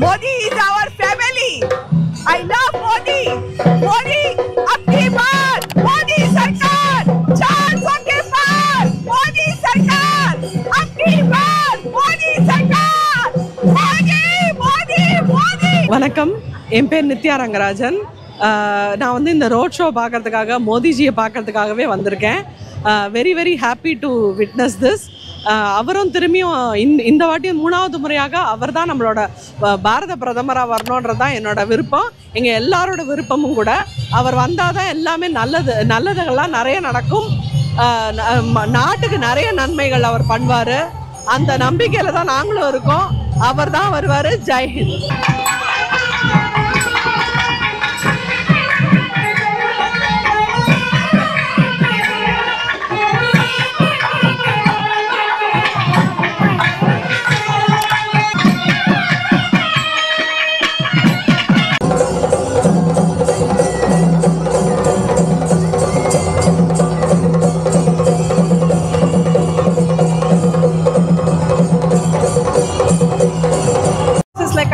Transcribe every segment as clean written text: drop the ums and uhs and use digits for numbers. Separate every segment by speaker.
Speaker 1: Modi is our family. I love Modi. Modi, abki baar. Modi Sarkar. 400 ke par. Modi Sarkar. Abki baar. Modi Sarkar. Modi, Modi, Modi.
Speaker 2: வணக்கம், என் பேர் நித்யா ரங்கராஜன். நான் வந்து இந்த road show பார்க்கறதுக்காக மோடிஜியை பார்க்கறதுக்காகவே வந்திருக்கேன். Very very happy to witness this. அவரும் திரும்பியும் இந்த வாட்டியும் 3வது முறையாக அவர் தான் நம்மளோட பாரத பிரதமராக வரணுன்றது தான் என்னோட விருப்பம், எங்கள் எல்லாரோட விருப்பமும் கூட. அவர் வந்தால் தான் எல்லாமே நல்லதுகள்லாம் நிறைய நடக்கும், நாட்டுக்கு நிறைய நன்மைகள் அவர் பண்ணுவார். அந்த நம்பிக்கையில் தான் நாங்களும் இருக்கோம். அவர் தான் வருவார். ஜெய்ஹிந்த்.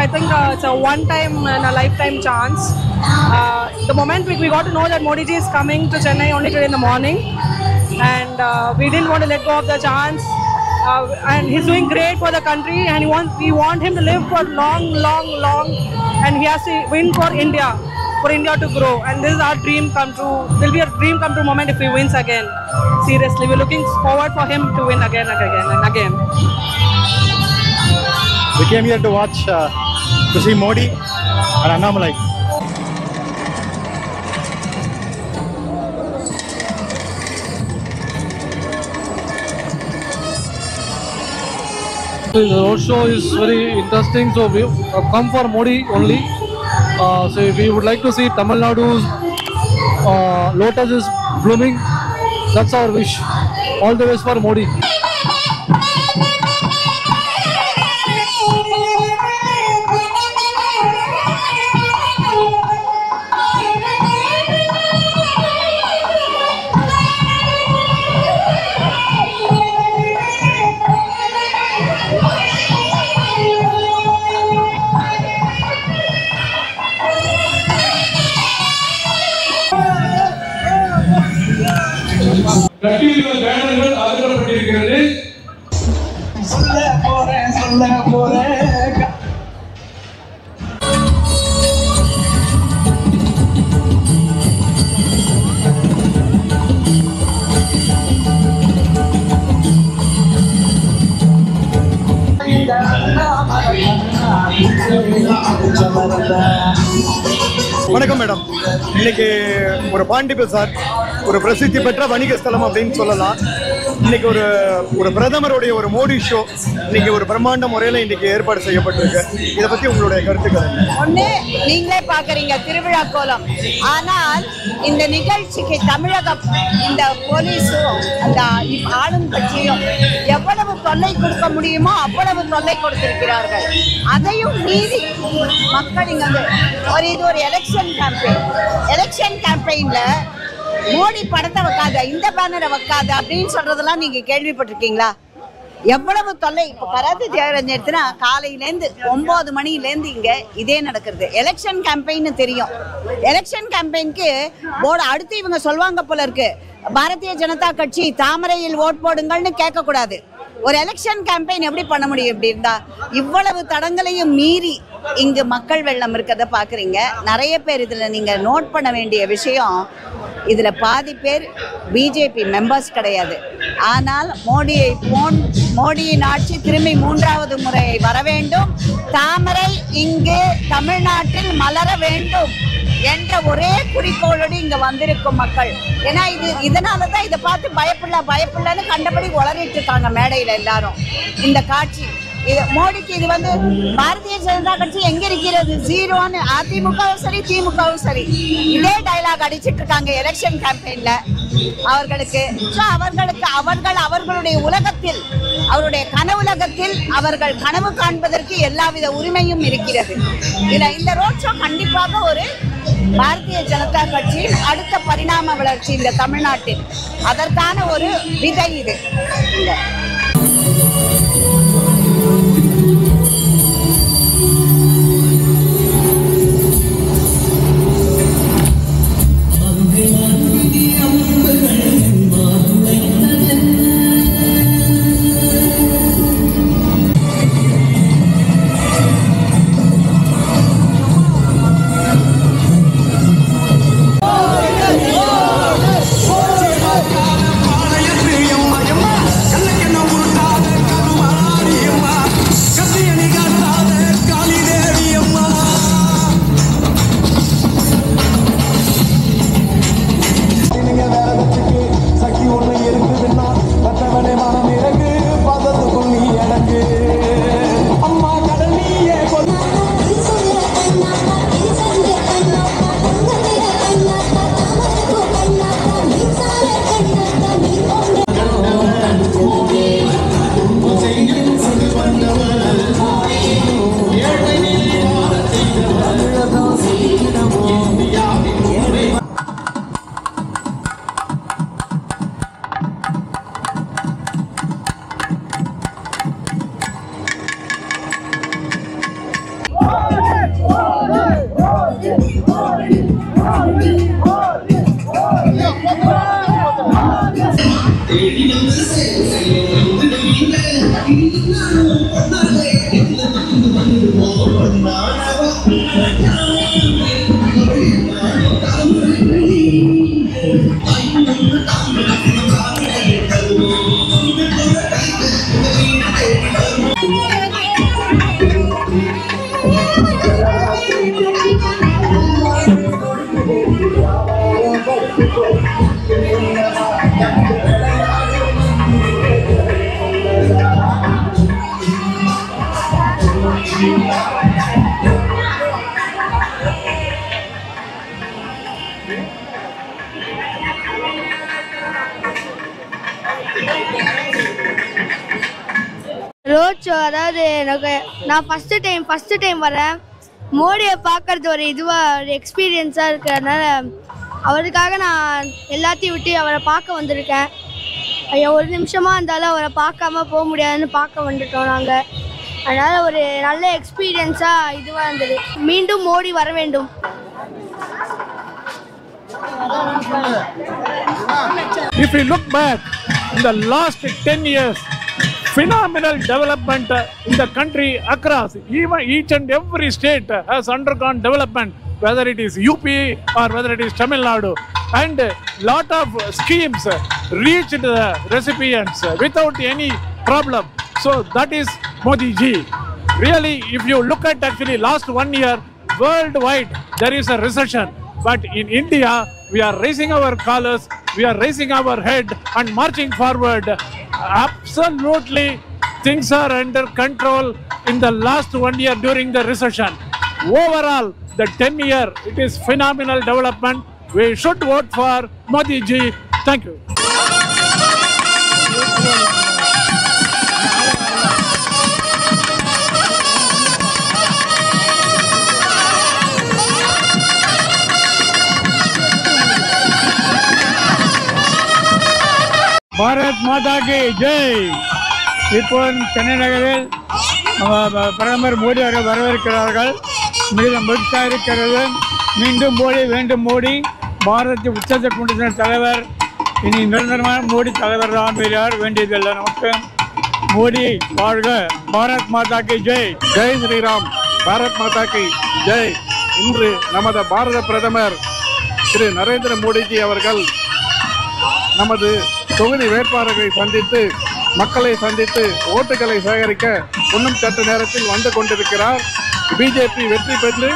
Speaker 1: I think it's a one-time and a lifetime chance. The moment we got to know that Modi ji is coming to Chennai only today in the morning, and we didn't want to let go of the chance. And he's doing great for the country, and we want him to live for long, and he has to win for India to grow. And this is our dream come true. Will be a dream come true moment if he wins again. Seriously, we're looking forward for him to win again and again and again.
Speaker 3: We came here to watch, to see Modi and Annamalai.
Speaker 4: The road show is very interesting, so we have come for Modi only. So we would like to see Tamil Nadu's lotus is blooming. That's our wish. All the best for Modi.
Speaker 5: கட்டியுள்ள பேனர்கள் அகற்றப்பட்டிருக்கிறது.
Speaker 6: சொல்ல போறேன்
Speaker 3: வணக்கம் madam. இன்னைக்கு ஒரு பாண்டி பஜார் ஒரு பிரசித்தி பெற்ற வணிக ஸ்தலம் அப்படின்னு சொல்லலாம். இன்னைக்கு ஒரு பிரதமருடைய ஒரு மோடி ஷோ இன்னைக்கு ஒரு பிரம்மாண்ட முறையில் இன்னைக்கு ஏற்பாடு செய்யப்பட்டிருக்கு. இதை பற்றி உங்களுடைய கருத்துக்கள்?
Speaker 7: ஒன்று, நீங்களே பார்க்குறீங்க திருவிழா கோலம். ஆனால் இந்த நிகழ்ச்சிக்கு தமிழகம் இந்த போலீஸும் அந்த ஆளும் கட்சியும் எவ்வளவு தொல்லை கொடுக்க முடியுமோ அவ்வளவு தொல்லை கொடுத்திருக்கிறார்கள். அதையும் மீறி மக்கள் இங்கே இது ஒரு எலெக்ஷன் கேம்பெயின்ல மோடி படத்தை வைக்காத, இந்த பேனரை வைக்காத அப்படின்னு சொல்றதெல்லாம் நீங்க கேள்விப்பட்டிருக்கீங்களா? எவ்வளவு தொல்லை. இப்போ கராத்தே தியாகராஜன் எடுத்துனா காலையிலேருந்து 9 மணிலேருந்து இங்கே இதே நடக்கிறது. எலெக்ஷன் கேம்பெயின்னு தெரியும். எலெக்ஷன் கேம்பெயினுக்கு போர்டு அடுத்து இவங்க சொல்லுவாங்க போல இருக்கு, பாரதிய ஜனதா கட்சி தாமரையில் ஓட் போடுங்கள்னு கேட்கக்கூடாது. ஒரு எலெக்ஷன் கேம்பெயின் எப்படி பண்ண முடியும்? இப்படி இருந்தா இவ்வளவு தடங்களையும் மீறி இங்கு மக்கள் வெள்ளம் இருக்கிறத பார்க்குறீங்க. நிறைய பேர் இதில் நீங்கள் நோட் பண்ண வேண்டிய விஷயம், இதில் பாதி பேர் பிஜேபி மெம்பர்ஸ் கிடையாது. ஆனால் மோடியின் ஆட்சி திரும்பி 3வது முறை வர வேண்டும், தாமரை இங்கு தமிழ்நாட்டில் மலர வேண்டும் என்ற ஒரே குறிக்கோளோடு இங்கே வந்திருக்கும் மக்கள். ஏன்னா இதனால தான் இதை பார்த்து பயப்படலன்னு கண்டபடி உளறிட்டு இருக்காங்க மேடையில் எல்லாரும். இந்த காட்சி மோடிக்கு இது பாரதிய ஜனதா கட்சி எங்க இருக்கிறது? ஜீரோன்னு. அதிமுகவும் சரி திமுகவும் சரி இதே டைலாக் அடிச்சிட்டு இருக்காங்க எலெக்ஷன் கேம்பெயின்ல அவர்களுக்கு. அவர்களுடைய உலகத்தில், அவருடைய கனவுலகத்தில் அவர்கள் கனவு காண்பதற்கு எல்லாவித உரிமையும் இருக்கிறது. இந்த ரோட் ஷோ கண்டிப்பாக ஒரு பாரதிய ஜனதா கட்சியின் அடுத்த பரிணாம வளர்ச்சி இந்த தமிழ்நாட்டில், அதற்கான ஒரு விதை இது.
Speaker 8: ரோட் ஷோ அதாவது எனக்கு நான் ஃபஸ்ட்டு டைம் வரேன். மோடியை பார்க்கறது ஒரு ஒரு எக்ஸ்பீரியன்ஸாக இருக்கிறதுனால அவருக்காக நான் எல்லாத்தையும் விட்டு அவரை பார்க்க வந்திருக்கேன். ஒரு நிமிஷமாக இருந்தாலும் அவரை பார்க்காம போக முடியாதுன்னு பார்க்க வந்துட்டோம் நாங்கள். அதனால் ஒரு நல்ல எக்ஸ்பீரியன்ஸாக இருந்தது. மீண்டும் மோடி வர வேண்டும்.
Speaker 9: If we look back in the last 10 years, phenomenal development in the country across, even each and every state has undergone development, whether it is UP or whether it is Tamil Nadu, and lot of schemes reached the recipients without any problem. So that is Modi ji. Really, if you look at actually last 1 year, worldwide there is a recession, but in India we are raising our colors, we are raising our head and marching forward. Absolutely things are under control in the last 1 year during the recession. Overall, the 10 year, it is phenomenal development. We should vote for Modi ji. Thank you.
Speaker 10: Bharat மாதா கி ஜெய். இப்போ சென்னை நகரில் பிரதமர் மோடி அவர்கள் வரவேற்கிறார்கள். மிக மகிழ்ச்சியாக இருக்கிறது. மீண்டும் மோடி வேண்டும் மோடி. பாரதத்தை உச்சத்தை கொண்டு சென்ற தலைவர். இனி நிரந்தரமான மோடி தலைவர் தான், வேறு வேண்டியதில்லை நமக்கு. மோடி வாழ்க. பாரத் மாதா கி ஜெய்.
Speaker 9: ஜெய் ஸ்ரீராம். பாரத் மாதா கி ஜெய். இன்று நமது பாரத பிரதமர் திரு நரேந்திர மோடிஜி அவர்கள் நமது தொகுதி வேட்பாளர்களை சந்தித்து மக்களை சந்தித்து ஓட்டுகளை சேகரிக்க இன்னும் சற்று நேரத்தில் வந்து கொண்டிருக்கிறார். பிஜேபி வெற்றி பெற்று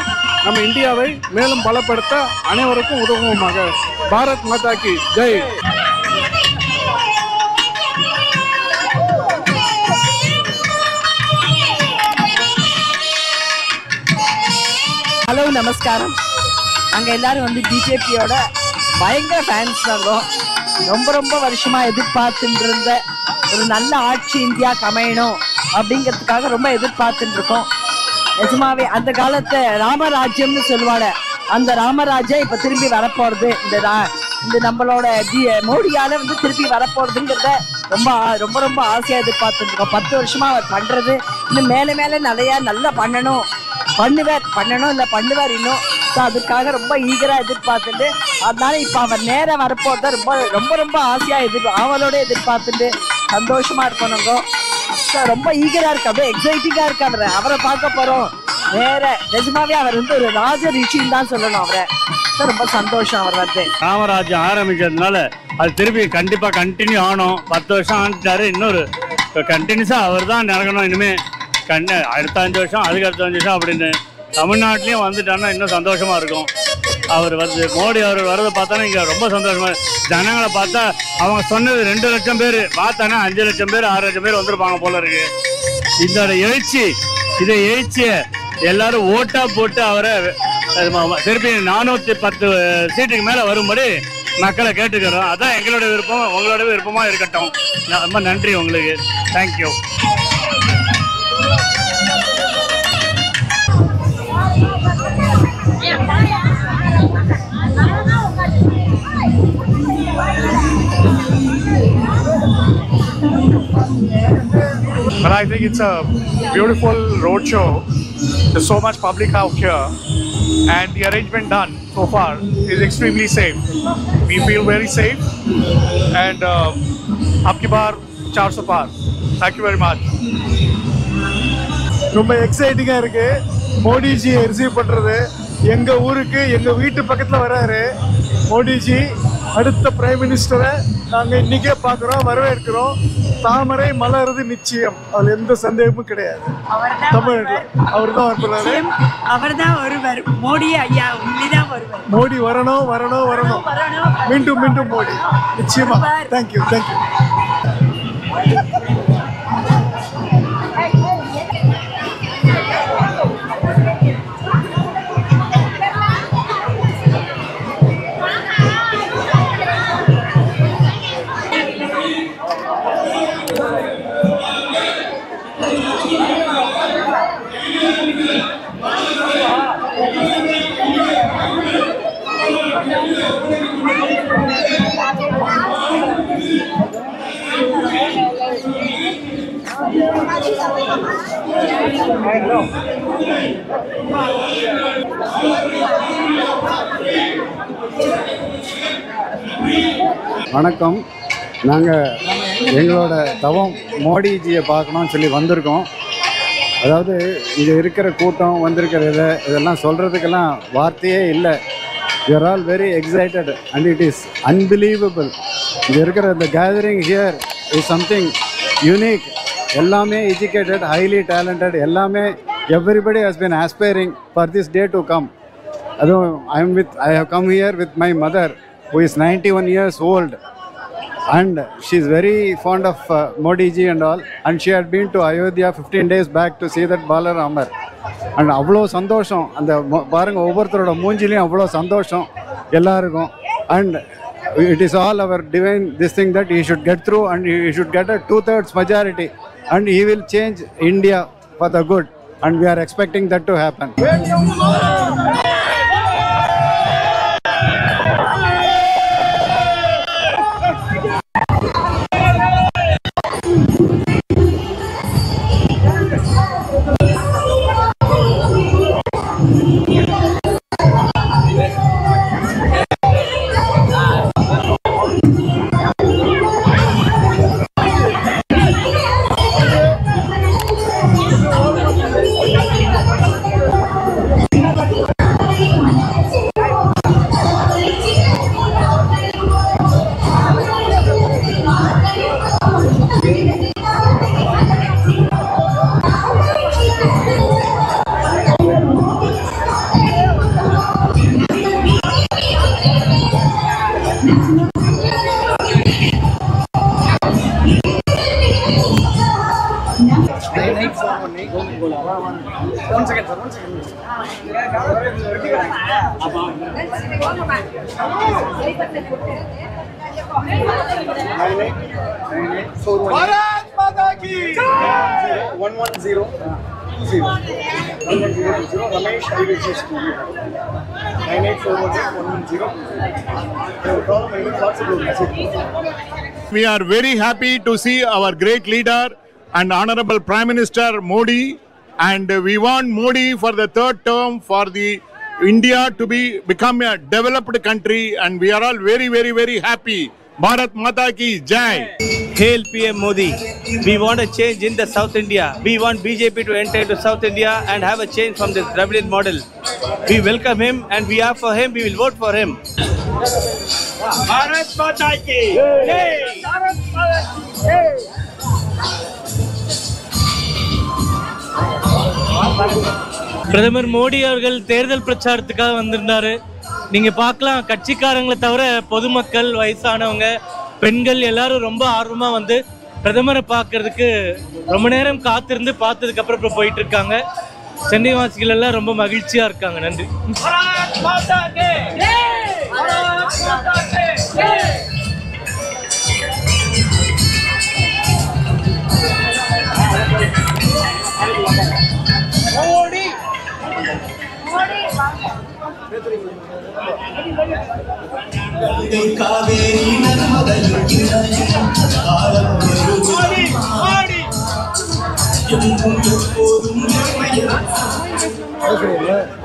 Speaker 9: நம்ம இந்தியாவை மேலும் பலப்படுத்த அனைவருக்கும் உதவுவோமாக. பாரத் மாதா கி ஜெய்.
Speaker 11: ஹலோ, நமஸ்காரம். அங்கே எல்லாரும் வந்து பிஜேபியோட பயங்கர ஃபேன்ஸ் நாங்கள். ரொம்ப வருஷமா எதிர்பார்த்துட்டு இருந்த ஒரு நல்ல ஆட்சி இந்தியாவுக்கு அமையணும் அப்படிங்கிறதுக்காக ரொம்ப எதிர்பார்த்துட்டு இருக்கோம். நிஜமாவே அந்த காலத்தை ராமராஜ்யம்னு சொல்லுவாங்க, அந்த ராமராஜ்யம் இப்போ திரும்பி வரப்போறது. இந்த நம்மளோட மோடியால வந்து திருப்பி வரப்போறதுங்கிறத ரொம்ப ஆசையா எதிர்பார்த்துட்டு இருக்கோம். 10 வருஷமா அவர் பண்றது இன்னும் மேலே நிறைய நல்லா பண்ணுவார் இன்னும். ஸோ அதுக்காக ரொம்ப ஈகராக எதிர்பார்த்துட்டு, அதனால இப்போ அவர் நேரம் வரப்போறத ரொம்ப ஆசையாக ஆவலோட எதிர்பார்த்துட்டு சந்தோஷமா இருக்கோம் நாங்கள். ஸோ ரொம்ப ஈகராக இருக்கு, அப்படியே எக்ஸைட்டிங்காக இருக்கு. அவரை பார்க்க போகிறோம். நிஜமாவே அவர் வந்து ஒரு ராஜ ரிஷின்னு தான் சொல்லணும் அவரை. ரொம்ப சந்தோஷம் அவர் வந்து.
Speaker 10: ராமராஜ்யம் ஆரம்பிக்கிறதுனால அது திருப்பி கண்டிப்பாக கண்டினியூ ஆகணும். 10 வருஷம் ஆண்டுட்டாரு, இன்னொரு கண்டினியூஸாக அவர் தான் நடக்கணும். இனிமேல் அடுத்த 5 வருஷம், அதுக்கு அடுத்த 5 வருஷம் அப்படின்னு தமிழ்நாட்டிலையும் வந்துட்டாங்கன்னா இன்னும் சந்தோஷமா இருக்கும். அவர் வந்து மோடி அவர் வரதை பார்த்தானே இங்கே ரொம்ப சந்தோஷமா. ஜனங்களை பார்த்தா அவங்க சொன்னது 2 லட்சம் பேர் பார்த்தானே 5 லட்சம் பேர் 6 லட்சம் பேர் வந்திருப்பாங்க போல இருக்கு. இதோட எழுச்சியை எல்லாரும் ஓட்டா போட்டு அவரை திருப்பி 410 சீட்டுக்கு மேலே வரும்படி மக்களை கேட்டுக்கிறோம். அதான் எங்களோட விருப்பம், உங்களோட விருப்பமா இருக்கட்டும். ரொம்ப நன்றி உங்களுக்கு. Thank you.
Speaker 9: But I think it's a beautiful road show. There's so much public out here, and the arrangement done so far is extremely safe. We feel very safe, and ab ki baar 400 par.
Speaker 3: Thank you very much. ரொம்ப எக்ஸைட்டிங்காக இருக்கு மோடிஜியை receive பண்ணுறது. எங்கள் ஊருக்கு எங்கள் வீட்டு பக்கத்தில் வராரு மோடிஜி. அடுத்த பிரைம் மினிஸ்டரை நாங்கள் இன்றைக்கே பார்க்குறோம், வரவேற்கிறோம். தாமரை மலருது நிச்சயம், அதில் எந்த சந்தேகமும் கிடையாது. தமிழ்நாட்டில் அவர் தான் வரப்படுறாரு.
Speaker 12: அவர் தான் வருவார். மோடி ஐயா உண்மைதான் வருவார்.
Speaker 3: மோடி வரணும் வரணும் வரணும், மீண்டும் மீண்டும் மோடி நிச்சயமா. Thank you thank you.
Speaker 13: வணக்கம். நாங்கள் எங்களோட தவம் மோடிஜியை பார்க்கணும்னு சொல்லி வந்திருக்கோம். அதாவது இங்கே இருக்கிற கூட்டம் வந்திருக்கிறது இதெல்லாம் சொல்கிறதுக்கெல்லாம் வார்த்தையே இல்லை. we are all very excited and it is unbelievable. இங்கே இருக்கிற இந்த gathering here is something unique. எல்லாமே educated, highly talented, எல்லாமே everybody has been aspiring for this day to come. அதுவும் I have come here with my mother who is 91 years old and she is very fond of Modi ji and all, and she had been to Ayodhya 15 days back to see that Balaramar. And அவ்வளோ சந்தோஷம், அந்த பாருங்கள் ஒவ்வொருத்தரோட மூஞ்சிலையும் அவ்வளோ சந்தோஷம் எல்லாருக்கும். And it is all our divine this thing that he should get through and he should get a 2/3 majority and he will change India for the good, and we are expecting that to happen.
Speaker 3: One second, sir. 9841. Bharat Mata ki 11020. 110 Ramesh IVGS 984110.
Speaker 9: We are very happy to see our great leader and Honorable Prime Minister Modi, and we want Modi for the third term for the India to become a developed country, and we are all very, very, very happy. Bharat Mata ki Jai.
Speaker 14: Hail PM Modi. We want a change in the South India. We want BJP to enter into South India and have a change from this Dravidian model. We welcome him and we are for him. We will vote for him.
Speaker 6: Bharat Mata ki Jai. Bharat Mata ki Jai.
Speaker 14: பிரதமர் மோடி அவர்கள் தேர்தல் பிரச்சாரத்துக்காக வந்திருந்தாரு. நீங்க பார்க்கலாம், கட்சிக்காரங்களை தவிர பொதுமக்கள், வயசானவங்க, பெண்கள் எல்லாரும் ரொம்ப ஆர்வமா வந்து பிரதமரை பார்க்கறதுக்கு ரொம்ப நேரம் காத்திருந்து பார்த்ததுக்கு அப்புறம் இப்போ போயிட்டு இருக்காங்க. சென்னை வாசிகள் எல்லாம் ரொம்ப மகிழ்ச்சியா இருக்காங்க. நன்றி.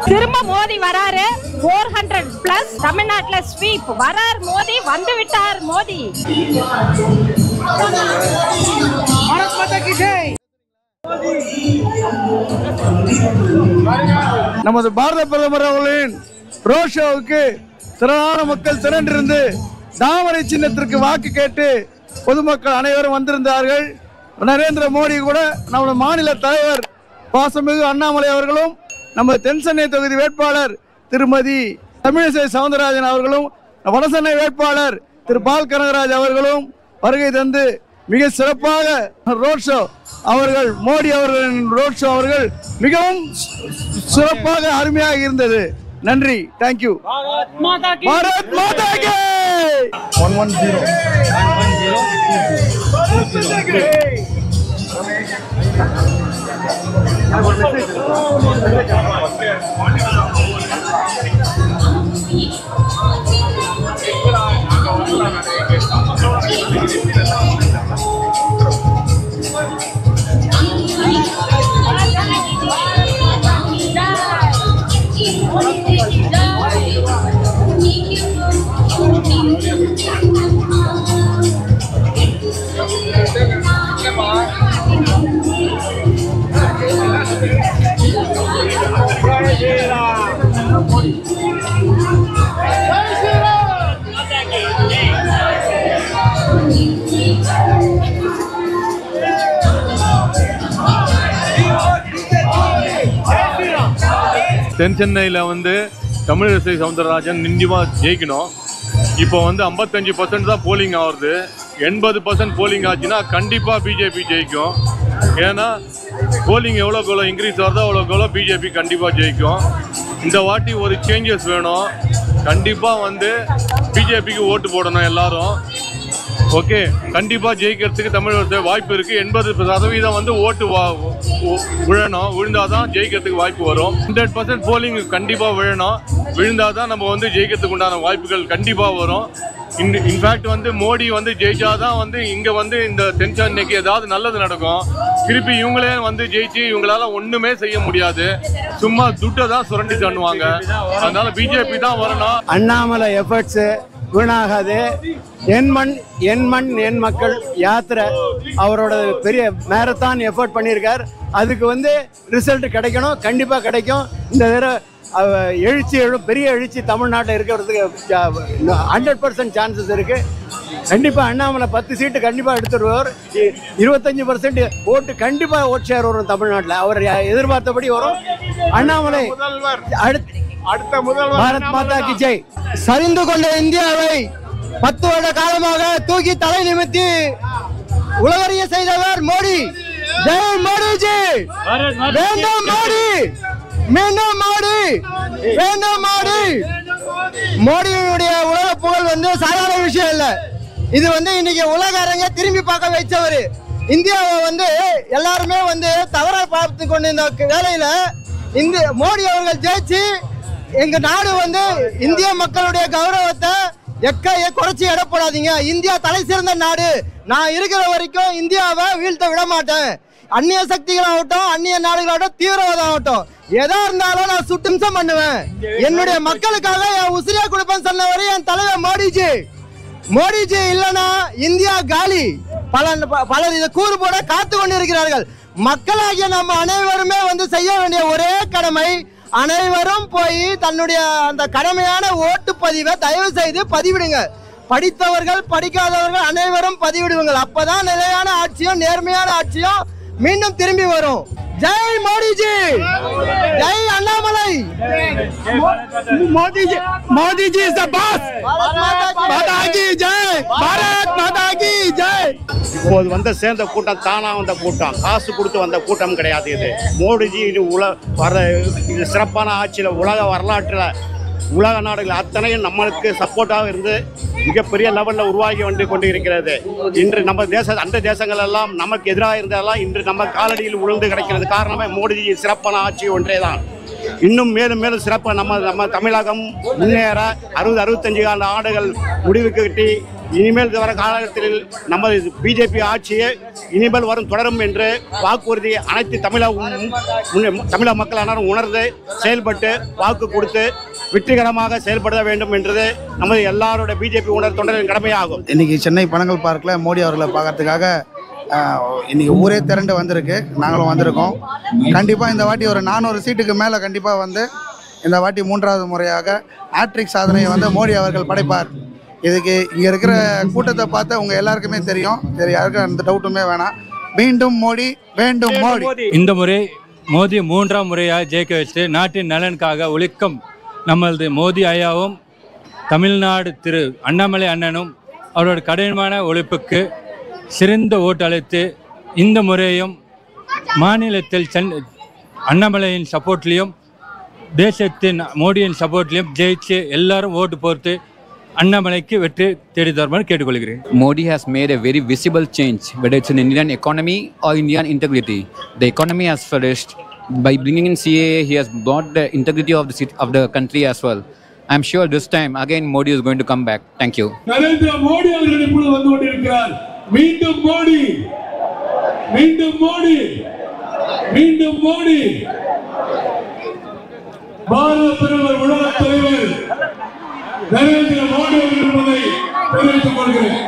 Speaker 15: திரும்ப மோடி வராரு. 400+ தமிழ்நாட்டுல ஸ்வீப் வரார் மோடி. வந்து விட்டார் மோடி.
Speaker 6: भारत माता की
Speaker 3: நமது பாரத பிரதமர் அவர்களின் ரோட் ஷோவுக்கு திரளான மக்கள் திரண்டிருந்து தாமரை சின்னத்திற்கு வாக்கு கேட்டு பொதுமக்கள் அனைவரும் வந்திருந்தார்கள். நரேந்திர மோடி கூட நமது மாநில தலைவர் பாசமிகு அண்ணாமலை அவர்களும் நம்ம தென்சென்னை தொகுதி வேட்பாளர் திருமதி தமிழிசை சவுந்தரராஜன் அவர்களும் வடசென்னை வேட்பாளர் திரு பால் கனகராஜ் அவர்களும் வருகை தந்து மிக சிறப்பாக ரோட் ஷோ அவர்கள் மோடி அவர்களின் ரோட் ஷோ அவர்கள் மிகவும் சிறப்பாக அருமையாக இருந்தது. நன்றி. தேங்க்யூ. பாரத் மாதா கி 110
Speaker 16: தென் சென்னையில் வந்து தமிழிசை சவுந்தரராஜன் நிச்சயமாக ஜெயிக்கணும். இப்போ வந்து 55% தான் போலிங் ஆகுது. 80% போலிங் ஆச்சுன்னா கண்டிப்பாக பிஜேபி ஜெயிக்கும். ஏன்னா போலிங் எவ்வளோக்கு எவ்வளோ இன்க்ரீஸ் ஆகுதோ அவ்வளோக்கு எவ்வளோ பிஜேபி கண்டிப்பாக ஜெயிக்கும். இந்த வாட்டி ஒரு சேஞ்சஸ் வேணும். கண்டிப்பாக வந்து பிஜேபிக்கு ஓட்டு போடணும் எல்லாரும். ஓகே, கண்டிப்பாக ஜெயிக்கிறதுக்கு தமிழக வாய்ப்பு இருக்குது. 80% வந்து ஓட்டு விழணும். விழுந்தால் தான் ஜெயிக்கிறதுக்கு வாய்ப்பு வரும். 100% போலிங் கண்டிப்பாக விழணும். விழுந்தால் தான் நம்ம வந்து ஜெயிக்கிறதுக்கு உண்டான வாய்ப்புகள் கண்டிப்பாக வரும். இன்ஃபேக்ட் வந்து மோடி வந்து ஜெயிச்சாதான் வந்து இங்கே வந்து இந்த தென் சென்னைக்கு ஏதாவது நல்லது நடக்கும். திருப்பி இவங்களே வந்து ஜெயிச்சு இவங்களால ஒன்றுமே செய்ய முடியாது. சும்மா துட்டை தான் சுரண்டி தண்ணுவாங்க. அதனால பிஜேபி தான் வரணும்.
Speaker 3: அண்ணாமலை எஃபர்ட்ஸு வீணாகாது. என் மண் என் மக்கள் யாத்திரை அவரோட பெரிய மேரத்தான் எஃபர்ட் பண்ணியிருக்கார். அதுக்கு வந்து ரிசல்ட் கிடைக்கணும். கண்டிப்பாக கிடைக்கும். இந்த தடவை எழுச்சி பெரிய எழுச்சி தமிழ்நாட்டில் இருக்கிறதுக்கு 100% சான்சஸ் இருக்கு. கண்டிப்பாக அண்ணாமலை 10 சீட்டு கண்டிப்பாக எடுத்துருவார். 25% ஓட்டு கண்டிப்பாக ஓட் ஷேர் வரும் தமிழ்நாட்டில். அவர் எதிர்பார்த்தபடி வரும். அண்ணாமலை அடுத்த முதல்வர். பாரத் மாதா கி ஜெய். சரிந்து கொண்ட இந்தியாவை 10 வருட காலமாக தூக்கி தலை நிமித்தி உலகறிய செய்தவர் மோடி. ஜெய் மோடிஜி. வேண்டும் மோடி, மீண்டும் மோடி, வேண்டும் மோடி. மோடியினுடைய உலக புகழ் வந்து சாதாரண விஷயம் இல்லை. இது வந்து இன்னைக்கு உலக அரங்க திரும்பி பார்க்க வச்சவர். இந்தியாவை வந்து எல்லாருமே வந்து தவறாக பார்த்து கொண்டு இந்த வேலையில மோடி அவர்கள் ஜெயிச்சு எங்க நாடு வந்து இந்திய மக்களுடைய கௌரவத்தை குறைச்சி இடப்படாதீங்க. இந்தியா தலை சிறந்த நாடு. நான் இருக்கிற வரைக்கும் இந்தியாவை வீழ்த்த விட மாட்டேன். அந்நிய சக்திகளாகட்டும், அந்நிய நாடுகளாகட்டும், தீவிரவாதம் ஆகட்டும், எதா இருந்தாலும் நான் சுட்டும்சம் பண்ணுவேன். என்னுடைய மக்களுக்காக என் உசிரியா கொடுப்பேன் சொன்னவரை என் தலைவர் மோடிஜி. மோடிஜி இல்லைன்னா இந்தியா காலி. பலர் இதை கூறு போட காத்து கொண்டிருக்கிறார்கள். மக்களாகிய நம்ம அனைவருமே வந்து செய்ய வேண்டிய ஒரே கடமை, அனைவரும் போய் தன்னுடைய அந்த கடமையான ஓட்டு பதிவை தயவு செய்து பதிவிடுங்க. படித்தவர்கள் படிக்காதவர்கள் அனைவரும் பதிவிடுவாங்க. அப்பதான் நிலையான ஆட்சியும் நேர்மையான ஆட்சியும் மீண்டும் திரும்பி வரும். ஜெய் மோடிஜி, ஜெய் Annamalai. Modiji, Modiji is the boss. மாதா கி ஜெய், பாரத் மாதா கி ஜெய்.
Speaker 17: இப்போது வந்து சேர்ந்த கூட்டம் தானா வந்த கூட்டம், காசு கொடுத்து வந்த கூட்டம் கிடையாது. இது மோடிஜி இது சிறப்பான ஆட்சியில் உலக வரலாற்றில் உலக நாடுகள் அத்தனையும் நம்மளுக்கு சப்போர்ட்டாக இருந்து மிகப்பெரிய லெவலில் உருவாகி வந்து கொண்டு இருக்கிறது. இன்று நம்ம அந்த தேசங்கள் எல்லாம் நமக்கு எதிராக இருந்ததெல்லாம் இன்று நம்ம காலடியில் உழுந்து கிடைக்கிறது. காரணமே மோடிஜி சிறப்பான ஆட்சி ஒன்றே தான். இன்னும் மேலும் மேலும் சிறப்பாக நம்ம தமிழகம் முன்னேற 60-65 ஆண்டுகள் முடிவுக்கு கட்டி இனிமேல் வர காலகட்டத்தில் நமது பிஜேபி ஆட்சியை இனிமேல் வரும் தொடரும் என்று வாக்குறுதி அனைத்து தமிழக மக்கள் அனைவரும் உணர்ந்து செயல்பட்டு வாக்கு கொடுத்து வெற்றிகரமாக செயல்பட வேண்டும் என்றது நமது எல்லாரோட பிஜேபி தொண்டரின் கடமையாகும்.
Speaker 18: இன்னைக்கு சென்னை பனங்கல் பார்க்கில் மோடி அவர்களை பார்க்கறதுக்காக இன்றைக்கி ஊரே திரண்டு வந்திருக்கு, நாங்களும் வந்திருக்கோம். கண்டிப்பாக இந்த வாட்டி ஒரு 400 சீட்டுக்கு மேலே கண்டிப்பாக வந்து இந்த வாட்டி 3வது முறையாக ஹேட்ரிக் சாதனையை வந்து மோடி அவர்கள் படைப்பார். இதுக்கு இங்கே இருக்கிற கூட்டத்தை பார்த்து உங்கள் எல்லாருக்குமே தெரியும், யாருக்கும் அந்த டவுட்டுமே வேணாம். மீண்டும் மோடி, வேண்டும் மோடி.
Speaker 19: இந்த முறை மோடி 3ஆம் முறையாக ஜெயிக்க வச்சு நாட்டின் நலனுக்காக ஒழிக்கும் நம்மளது மோடி ஐயாவும் தமிழ்நாடு திரு அண்ணாமலை அண்ணனும் அவரோட கடினமான உழைப்புக்கு சிறந்த ஓட்டு அளித்து இந்த முறையும் மாநிலத்தில் அண்ணாமலையின் சப்போர்ட்லேயும் தேசத்தின் மோடியின் சப்போர்ட்லேயும் ஜெயிச்சு எல்லாரும் ஓட்டு போட்டு அண்ணாமலைக்கு வெற்றி தேடி தருமாறு கேட்டுக்கொள்கிறேன்.
Speaker 20: Modi has made a very visible change, whether it's in Indian economy or Indian integrity. The economy has flourished. By bringing in CAA, he has brought the integrity of the country as well. I'm sure this time again Modi is going to come back. Thank you.
Speaker 5: Narendra Modi அவர்கள் இப்பொழுது வந்து கொண்டிருக்கிறார். மீண்டும் மோடி, மீண்டும் மோடி, மீண்டும் மோடி. பாரத பிரதமர் உலகத் தலைவர் நரேந்திர மோடி அவர்கள் என்பதை தெரிவித்துக் கொள்கிறேன்.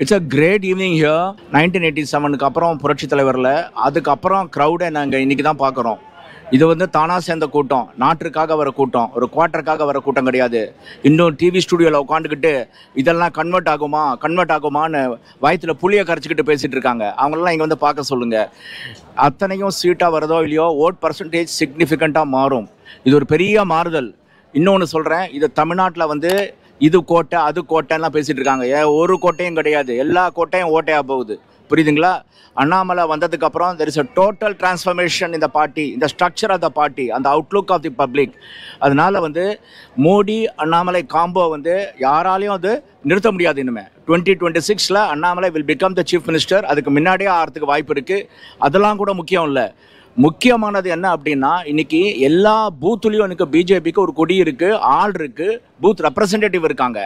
Speaker 21: It's a great evening here. 1987 அப்புறம் புரட்சி தலைவரில் அதுக்கப்புறம் க்ரௌடை நாங்கள் இன்றைக்கி தான் பார்க்குறோம். இது வந்து தானாக சேர்ந்த கூட்டம், நாட்டிற்காக வர கூட்டம், ஒரு குவார்ட்டருக்காக வர கூட்டம் கிடையாது. இன்னும் டிவி ஸ்டுடியோவில் உட்காந்துக்கிட்டு இதெல்லாம் கன்வெர்ட் ஆகுமான்னு வயிற்றில் புளியை கரைச்சிக்கிட்டு பேசிகிட்டு இருக்காங்க. அவங்களெல்லாம் இங்கே வந்து பார்க்க சொல்லுங்கள். அத்தனையும் சீட்டாக வரதோ இல்லையோ ஓட் பர்சன்டேஜ் சிக்னிஃபிகண்ட்டாக மாறும். இது ஒரு பெரிய மாறுதல். இன்னொன்று சொல்கிறேன், இது தமிழ்நாட்டில் வந்து இது கோட்டை அது கோட்டைலாம் பேசிகிட்டு இருக்காங்க. ஒரு கோட்டையும் கிடையாது, எல்லா கோட்டையும் ஓட்டையாக போகுது. புரியுதுங்களா? அண்ணாமலை வந்ததுக்கப்புறம் there is a total transformation in the party, in the structure of the party, and the outlook of the public. அதனால் வந்து மோடி அண்ணாமலை காம்போ வந்து யாராலையும் அது நிறுத்த முடியாது. இனிமேல் 2026 Annamalai will become the chief minister. அதுக்கு முன்னாடியே ஆகிறதுக்கு வாய்ப்பு இருக்குது. அதெல்லாம் கூட முக்கியம் இல்லை. முக்கியமானது என்ன அப்படின்னா, இன்னைக்கு எல்லா பூத்துலேயும் எனக்கு பிஜேபிக்கு ஒரு கொடி இருக்குது, ஆள் இருக்குது, பூத் ரெப்ரசன்டேட்டிவ் இருக்காங்க.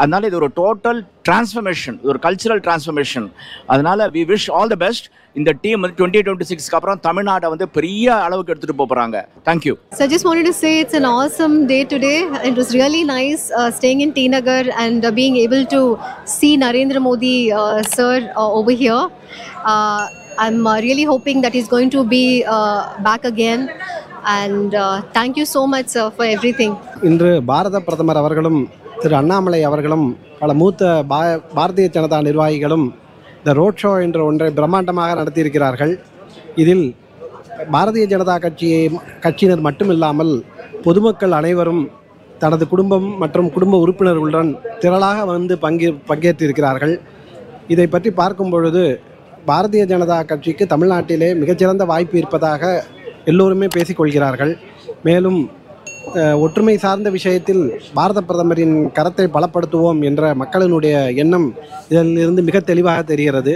Speaker 21: அதனால இது ஒரு டோட்டல் டிரான்ஸ்ஃபர்மேஷன், ஒரு கல்ச்சரல் டிரான்ஸ்ஃபர்மேஷன். அதனால we wish all the best. இந்த டீம் வந்து 2026 அப்புறம் தமிழ்நாட்டை வந்து பெரிய அளவுக்கு எடுத்துகிட்டு போகிறாங்க. Thank you.
Speaker 22: So I just wanted to say it's an awesome day today. It was really nice staying in T Nagar and being able to see Narendra Modi sir over here. I'm really hoping that he's going to be back again. And thank you so much sir for everything.
Speaker 23: இன்று பாரத பிரதமர் அவர்களும் திரு அண்ணாமலை அவர்களும் பல மூத்த பாரதிய ஜனதா நிர்வாகிகளும் the road show என்ற ஒன்றை பிரம்மாண்டமாக நடத்தியிருக்கிறார்கள். இதில் பாரதிய ஜனதா கட்சியினர் மட்டுமில்லாமல் பொதுமக்கள் அனைவரும் தனது குடும்பம் மற்றும் குடும்ப உறுப்பினர்களுடன் திரளாக வந்து பங்கேற்றிருக்கிறார்கள். இதை பற்றி பார்க்கும் பொழுது பாரதிய ஜனதா கட்சிக்கு தமிழ்நாட்டிலே மிகச்சிறந்த வாய்ப்பு இருப்பதாக எல்லோருமே பேசிக்கொள்கிறார்கள். மேலும் ஒற்றுமை சார்ந்த விஷயத்தில் பாரத பிரதமரின் கரத்தை பலப்படுத்துவோம் என்ற மக்களினுடைய எண்ணம் இதிலிருந்து மிக தெளிவாக தெரிகிறது.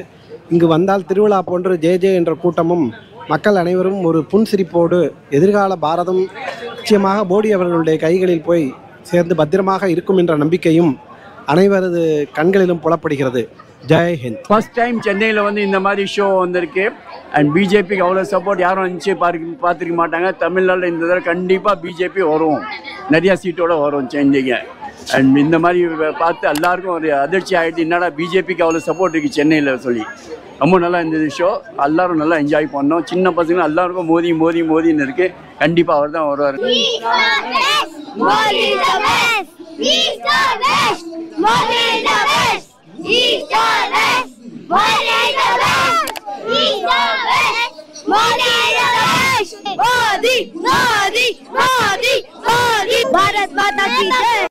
Speaker 23: இங்கு வந்தால் திருவிழா போன்று ஜே என்ற கூட்டமும் மக்கள் அனைவரும் ஒரு புன்சிரிப்போடு எதிர்கால பாரதம் நிச்சயமாக மோடி அவர்களுடைய கைகளில் போய் சேர்ந்து பத்திரமாக இருக்கும் என்ற நம்பிக்கையும் அனைவரது கண்களிலும் புலப்படுகிறது. ஜெய் ஹிந்த்.
Speaker 1: ஃபர்ஸ்ட் டைம் சென்னையில் வந்து இந்த மாதிரி ஷோ வந்திருக்கு. அண்ட் பிஜேபிக்கு அவ்வளோ சப்போர்ட் யாரும் நினச்சி பார்த்துருக்க மாட்டாங்க. தமிழ்நாட்டில் இந்த தடவை கண்டிப்பாக பிஜேபி வரும், நிறையா சீட்டோடு வரும் சென்னைக்கு. அண்ட் இந்த மாதிரி பார்த்து எல்லாருக்கும் ஒரு அதிர்ச்சி ஆகிடுது, என்னடா பிஜேபிக்கு அவ்வளோ சப்போர்ட் இருக்குது சென்னையில் சொல்லி. ரொம்ப நல்லா இருந்தது ஷோ, எல்லாரும் நல்லா என்ஜாய் பண்ணோம். சின்ன பசங்க எல்லாருக்கும் மோதின்னு இருக்கு. கண்டிப்பாக அவர் தான் வருவார்.
Speaker 8: भारत माता की जय.